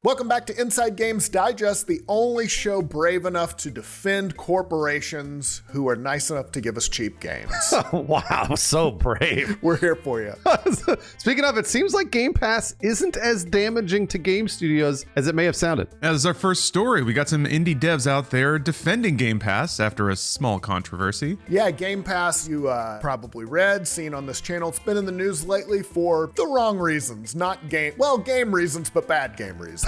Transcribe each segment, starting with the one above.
Welcome back to Inside Games Digest, the only show brave enough to defend corporations who are nice enough to give us cheap games. Wow, so brave. We're here for you. Speaking of, it seems like Game Pass isn't as damaging to game studios as it may have sounded. As our first story, we got some indie devs out there defending Game Pass after a small controversy. Yeah, Game Pass, you probably read, seen on this channel. It's been in the news lately for the wrong reasons, not game reasons, but bad game reasons.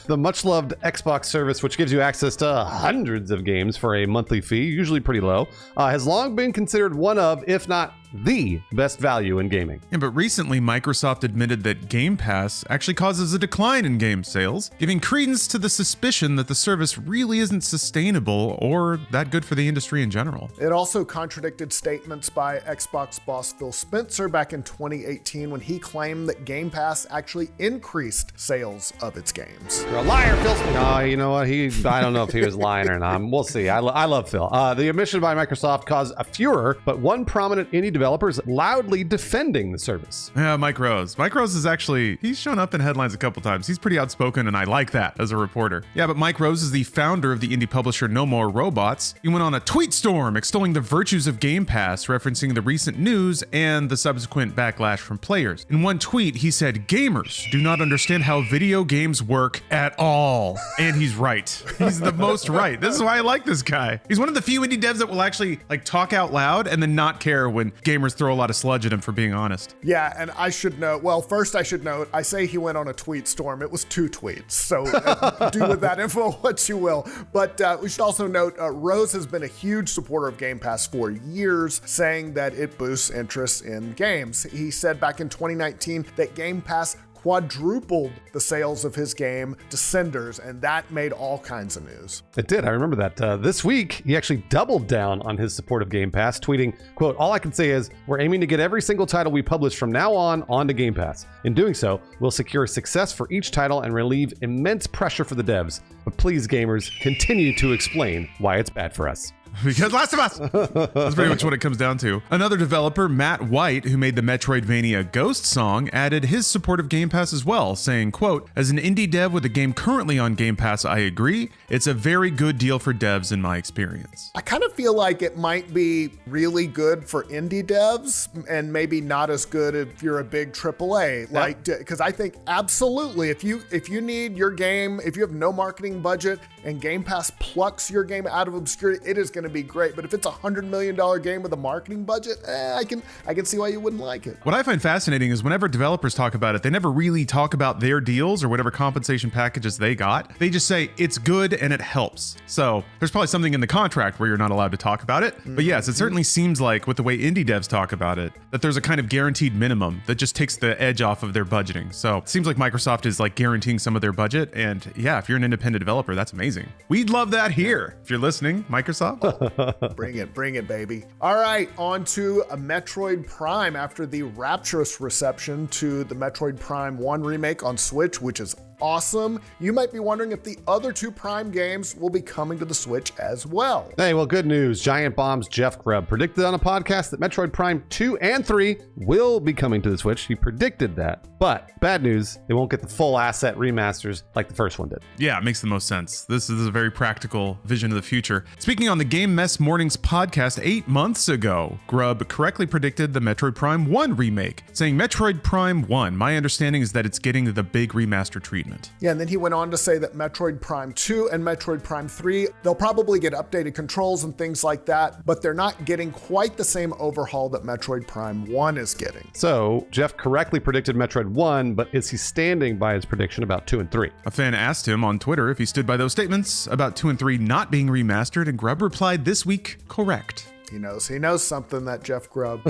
The much-loved Xbox service, which gives you access to hundreds of games for a monthly fee, usually pretty low, has long been considered one of, if not the best value in gaming. Yeah, but recently Microsoft admitted that Game Pass actually causes a decline in game sales, giving credence to the suspicion that the service really isn't sustainable or that good for the industry in general. It also contradicted statements by Xbox boss Phil Spencer back in 2018 when he claimed that Game Pass actually increased sales of its games. You're a liar, Phil Spencer. No, you know what? I don't know if he was lying or not. We'll see. I love Phil. The admission by Microsoft caused a furor, but one prominent indie developers loudly defending the service. Yeah, Mike Rose. Mike Rose is actually, he's shown up in headlines a couple times. He's pretty outspoken, and I like that as a reporter. Yeah, but Mike Rose is the founder of the indie publisher No More Robots. He went on a tweet storm extolling the virtues of Game Pass, referencing the recent news and the subsequent backlash from players. In one tweet, he said, "Gamers do not understand how video games work at all." And he's right. He's the most right. This is why I like this guy. He's one of the few indie devs that will actually talk out loud and then not care when gamers throw a lot of sludge at him for being honest. Yeah, and I should note, I say he went on a tweet storm. It was 2 tweets, so do with that info what you will. But we should also note, Rose has been a huge supporter of Game Pass for years, saying that it boosts interest in games. He said back in 2019 that Game Pass quadrupled the sales of his game Descenders, and that made all kinds of news. It did. I remember that. This week, he actually doubled down on his support of Game Pass, tweeting, quote, "All I can say is we're aiming to get every single title we publish from now on onto Game Pass. In doing so, we'll secure success for each title and relieve immense pressure for the devs. But please, gamers, continue to explain why it's bad for us." Because Last of Us! That's pretty much what it comes down to. Another developer, Matt White, who made the Metroidvania Ghost song, added his support of Game Pass as well, saying, quote, "As an indie dev with a game currently on Game Pass, I agree. It's a very good deal for devs in my experience." I kind of feel like it might be really good for indie devs and maybe not as good if you're a big AAA. Because I think absolutely, if you need your game, if you have no marketing budget and Game Pass plucks your game out of obscurity, it is going to be great. But if it's $100 million game with a marketing budget, I can see why you wouldn't like it. What I find fascinating is whenever developers talk about it, they never really talk about their deals or whatever compensation packages they got. They just say it's good and it helps. So there's probably something in the contract where you're not allowed to talk about it. But yes, it certainly seems like with the way indie devs talk about it, that there's a kind of guaranteed minimum that just takes the edge off of their budgeting. So it seems like Microsoft is guaranteeing some of their budget. And yeah, if you're an independent developer, that's amazing. We'd love that here. If you're listening, Microsoft. Bring it, baby. All right, on to a Metroid Prime after the rapturous reception to the Metroid Prime 1 remake on Switch, which is awesome. You might be wondering if the other 2 Prime games will be coming to the Switch as well. Hey, well, good news. Giant Bomb's Jeff Grubb predicted on a podcast that Metroid Prime 2 and 3 will be coming to the Switch. He predicted that. But bad news, they won't get the full asset remasters like the first one did. Yeah, it makes the most sense. This is a very practical vision of the future. Speaking on the Game Mess Mornings podcast 8 months ago, Grubb correctly predicted the Metroid Prime 1 remake, saying Metroid Prime 1, my understanding is that it's getting the big remaster treatment. Yeah, and then he went on to say that Metroid Prime 2 and Metroid Prime 3, they'll probably get updated controls and things like that, but they're not getting quite the same overhaul that Metroid Prime 1 is getting. So, Jeff correctly predicted Metroid 1, but is he standing by his prediction about 2 and 3? A fan asked him on Twitter if he stood by those statements about 2 and 3 not being remastered, and Grubb replied this week, correct. He knows something, that Jeff Grubb.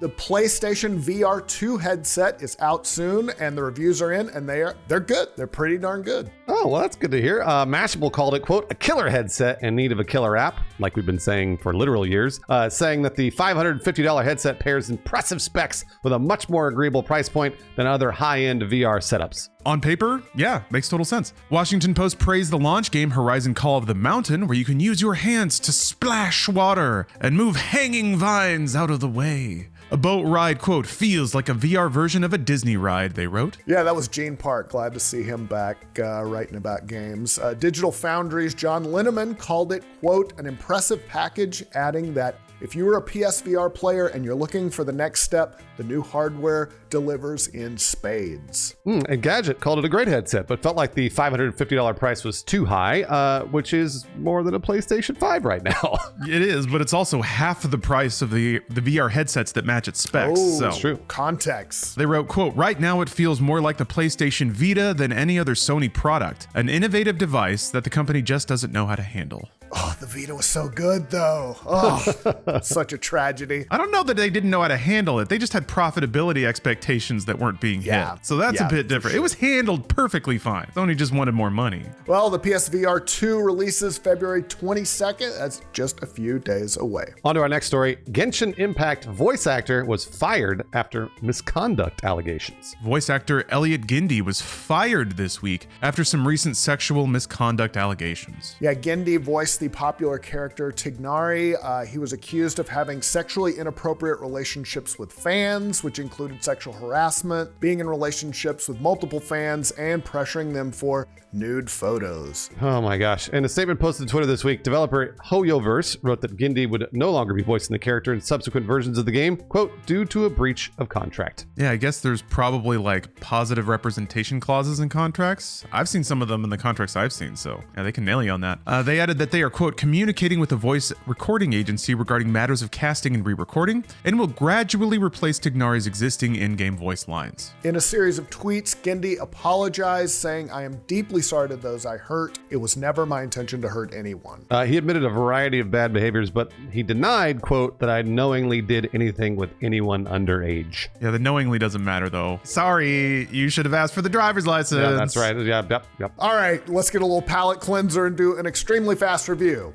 The PlayStation VR 2 headset is out soon, and the reviews are in, and they're good. They're pretty darn good. Oh, well, that's good to hear. Mashable called it, quote, a killer headset in need of a killer app, like we've been saying for literal years, saying that the $550 headset pairs impressive specs with a much more agreeable price point than other high-end VR setups. On paper, yeah, makes total sense. Washington Post praised the launch game Horizon Call of the Mountain, where you can use your hands to splash water and move hanging vines out of the way. A boat ride, quote, feels like a VR version of a Disney ride, they wrote. Yeah, that was Gene Park. Glad to see him back writing about games. Digital Foundry's John Linneman called it, quote, an impressive package, adding that if you were a PSVR player and you're looking for the next step, the new hardware delivers in spades. And Gadget called it a great headset, but felt like the $550 price was too high, which is more than a PlayStation 5 right now. It is, but it's also half the price of the VR headsets that match its specs. Oh, so that's true. Context. They wrote, quote, right now it feels more like the PlayStation Vita than any other Sony product, an innovative device that the company just doesn't know how to handle. Oh, the Vita was so good, though. Oh, such a tragedy. I don't know that they didn't know how to handle it. They just had profitability expectations that weren't being Yeah. hit. So that's a bit different. sure. It was handled perfectly fine. Sony just wanted more money. Well, the PSVR 2 releases February 22nd. That's just a few days away. On to our next story. Genshin Impact voice actor was fired after misconduct allegations. Voice actor Elliot Gindi was fired this week after some recent sexual misconduct allegations. Yeah, Gendy voiced the popular character Tignari. He was accused of having sexually inappropriate relationships with fans, which included sexual harassment, being in relationships with multiple fans, and pressuring them for nude photos. Oh my gosh. In a statement posted to Twitter this week, developer HoYoverse wrote that Gindi would no longer be voicing the character in subsequent versions of the game, quote, due to a breach of contract. Yeah, I guess there's probably like positive representation clauses in contracts. I've seen some of them in the contracts I've seen, so yeah, they can nail you on that. They added that they are, quote, communicating with a voice recording agency regarding matters of casting and re-recording, and will gradually replace Tignari's existing in-game voice lines. In a series of tweets, Gendy apologized, saying, I am deeply sorry to those I hurt. It was never my intention to hurt anyone. He admitted a variety of bad behaviors, but he denied, quote, that I knowingly did anything with anyone underage. Yeah, the knowingly doesn't matter though. Sorry, you should have asked for the driver's license. Yeah, that's right. Yeah, yep. All right, let's get a little palate cleanser and do an extremely fast review.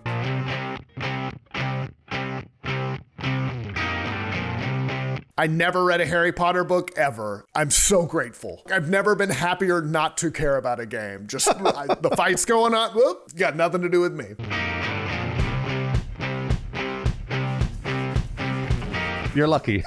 I never read a Harry Potter book ever. I'm so grateful. I've never been happier not to care about a game. Just the fight's going on. Whoop, got nothing to do with me. You're lucky.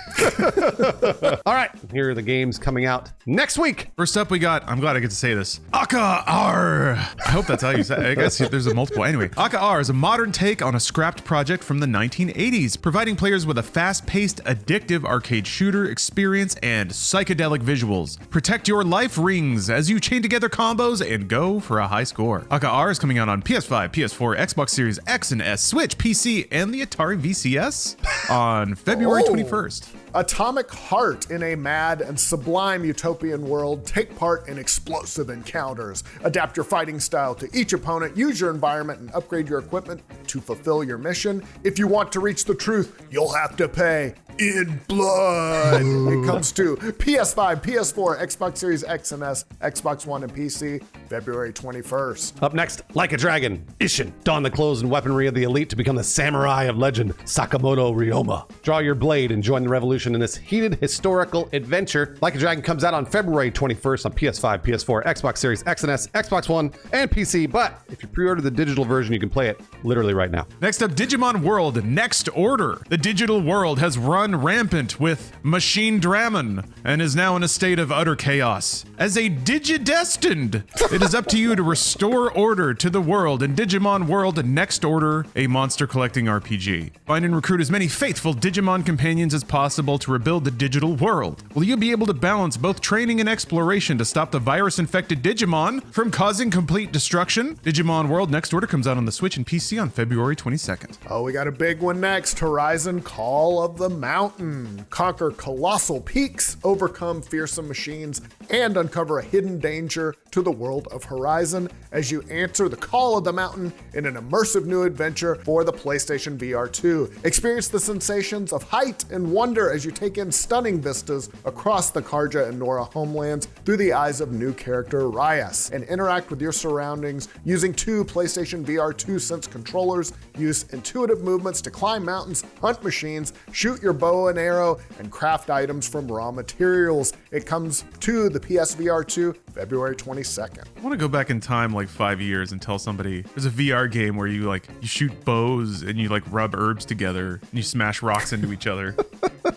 All right, here are the games coming out next week. First up, we got, I'm glad I get to say this, Gaar. I hope that's how you say it. I guess there's a multiple. Anyway, Gaar is a modern take on a scrapped project from the 1980s, providing players with a fast-paced, addictive arcade shooter experience and psychedelic visuals. Protect your life rings as you chain together combos and go for a high score. Gaar is coming out on PS5, PS4, Xbox Series X and S, Switch, PC, and the Atari VCS on February 21st. Atomic Heart. In a mad and sublime utopian world, take part in explosive encounters. Adapt your fighting style to each opponent, use your environment, and upgrade your equipment to fulfill your mission. If you want to reach the truth, you'll have to pay in blood. It comes to PS5, PS4, Xbox Series X and S, Xbox One, and PC, February 21st. Up next, Like a Dragon, Ishin. Don the clothes and weaponry of the elite to become the samurai of legend, Sakamoto Ryoma. Draw your blade and join the revolution in this heated historical adventure. Like a Dragon comes out on February 21st on PS5, PS4, Xbox Series X and S, Xbox One, and PC. But if you pre-order the digital version, you can play it literally right now. Next up, Digimon World Next Order. The digital world has run rampant with Machine Dramon and is now in a state of utter chaos. As a Digidestined, it is up to you to restore order to the world in Digimon World Next Order, a monster collecting RPG. Find and recruit as many faithful Digimon companions as possible to rebuild the digital world. Will you be able to balance both training and exploration to stop the virus-infected Digimon from causing complete destruction? Digimon World Next Order comes out on the Switch and PC on February 22nd. Oh, we got a big one next. Horizon Call of the Mountain. Conquer colossal peaks, overcome fearsome machines, and uncover a hidden danger to the world of Horizon as you answer the call of the mountain in an immersive new adventure for the PlayStation VR 2. Experience the sensations of height and wonder as you take in stunning vistas across the Karja and Nora homelands through the eyes of new character Ryas, and interact with your surroundings using two PlayStation VR 2 Sense controllers. Use intuitive movements to climb mountains, hunt machines, shoot your bow and arrow, and craft items from raw materials. It comes to the PSVR 2 February 22nd. I want to go back in time like 5 years and tell somebody there's a VR game where you shoot bows and you like rub herbs together and you smash rocks into each other.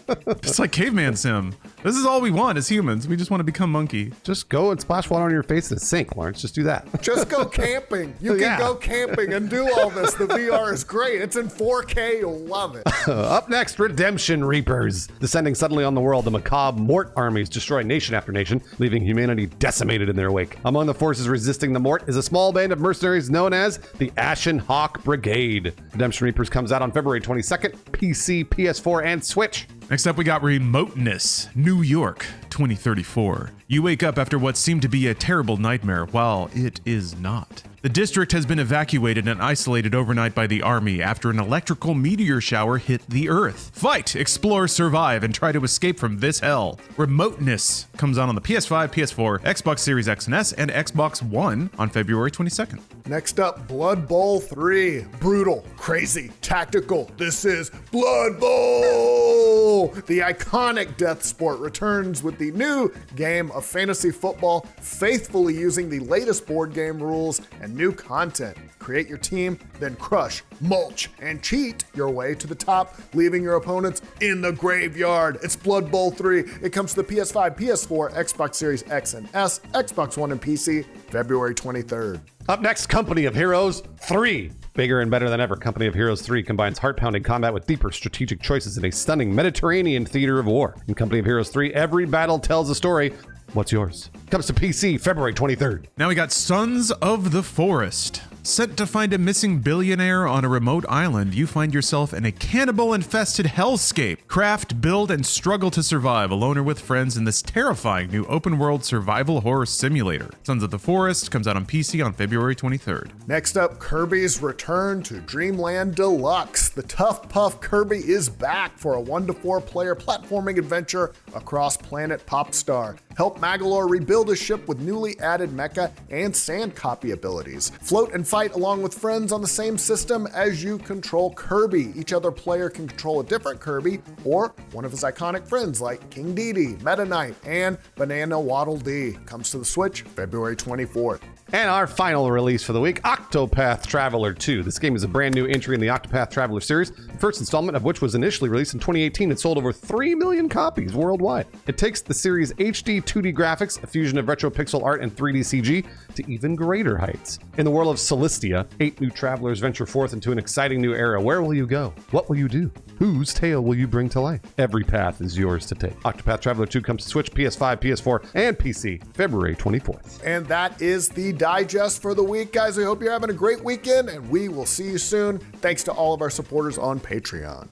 It's like Caveman Sim. This is all we want as humans. We just want to become monkey. Just go and splash water on your face in a sink, Lawrence. Just do that. Just go camping. You can go camping and do all this. The VR is great. It's in 4K. You'll love it. Up next, Redemption Reapers. Descending suddenly on the world, the macabre Mort armies destroy nation after nation, leaving humanity decimated in their wake. Among the forces resisting the Mort is a small band of mercenaries known as the Ashen Hawk Brigade. Redemption Reapers comes out on February 22nd, PC, PS4, and Switch. Next up, we got Remoteness, New York, 2034. You wake up after what seemed to be a terrible nightmare, while it is not. The district has been evacuated and isolated overnight by the army after an electrical meteor shower hit the Earth. Fight, explore, survive, and try to escape from this hell. Remoteness comes out on the PS5, PS4, Xbox Series X and S, and Xbox One on February 22nd. Next up, Blood Bowl 3. Brutal, crazy, tactical. This is Blood Bowl! The iconic death sport returns with the new game of fantasy football, faithfully using the latest board game rules and new content. Create your team, then crush, mulch, and cheat your way to the top, leaving your opponents in the graveyard. It's Blood Bowl 3. It comes to the PS5, PS4, Xbox Series X and S, Xbox One, and PC, February 23rd. Up next, Company of Heroes 3. Bigger and better than ever, Company of Heroes 3 combines heart-pounding combat with deeper strategic choices in a stunning Mediterranean theater of war. In Company of Heroes 3, every battle tells a story. What's yours? Comes to PC, February 23rd. Now we got Sons of the Forest. Sent to find a missing billionaire on a remote island, you find yourself in a cannibal-infested hellscape. Craft, build, and struggle to survive alone or with friends in this terrifying new open-world survival horror simulator. Sons of the Forest comes out on PC on February 23rd. Next up, Kirby's Return to Dreamland Deluxe. The Tough Puff Kirby is back for a 1-to-4 player platforming adventure across planet Popstar. Help Magalore rebuild his ship with newly added mecha and sand copy abilities. Float and fight along with friends on the same system as you control Kirby. Each other player can control a different Kirby or one of his iconic friends like King Dedede, Meta Knight, and Banana Waddle Dee. Comes to the Switch February 24th. And our final release for the week, Octopath Traveler 2. This game is a brand new entry in the Octopath Traveler series, the first installment of which was initially released in 2018 and sold over 3 million copies worldwide. It takes the series' HD 2D graphics, a fusion of retro pixel art and 3D CG, to even greater heights. In the world of Celestia, 8 new travelers venture forth into an exciting new era. Where will you go? What will you do? Whose tale will you bring to life? Every path is yours to take. Octopath Traveler 2 comes to Switch, PS5, PS4, and PC, February 24th. And that is the digest for the week, guys. We hope you're having a great weekend, and we will see you soon. Thanks to all of our supporters on Patreon.